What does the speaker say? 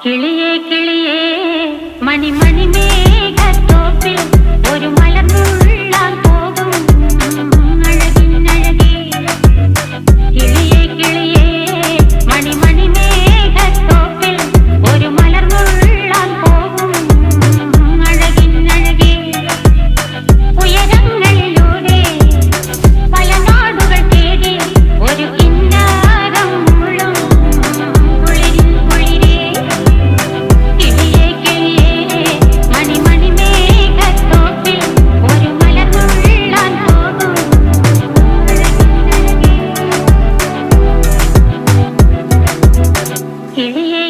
കിളിയേ കിളിയേ മണിമണി മേഘത്തോപ്പിൽ ഒരു മലർന്നുള്ളാൻ പോകും അഴകിനഴകേ. കിളിയേ കിളിയേ മണിമണി മേഘത്തോപ്പിൽ ഒരു മലർന്നുള്ളാൻ പോകും അഴകിനഴകേ. ഉയരങ്ങളിലൂടെ പല നാടുകൾ തേടി ഒരു കിന്നാരം മുഴും കുളിരിൻ കുളിരേ. കിളിയേ കിളിയേ മണിമണി മേഘത്തോപ്പിൽ ഒരു മലർന്നുള്ളാൻ പോകും അഴകിനഴകേ. കിളിയേ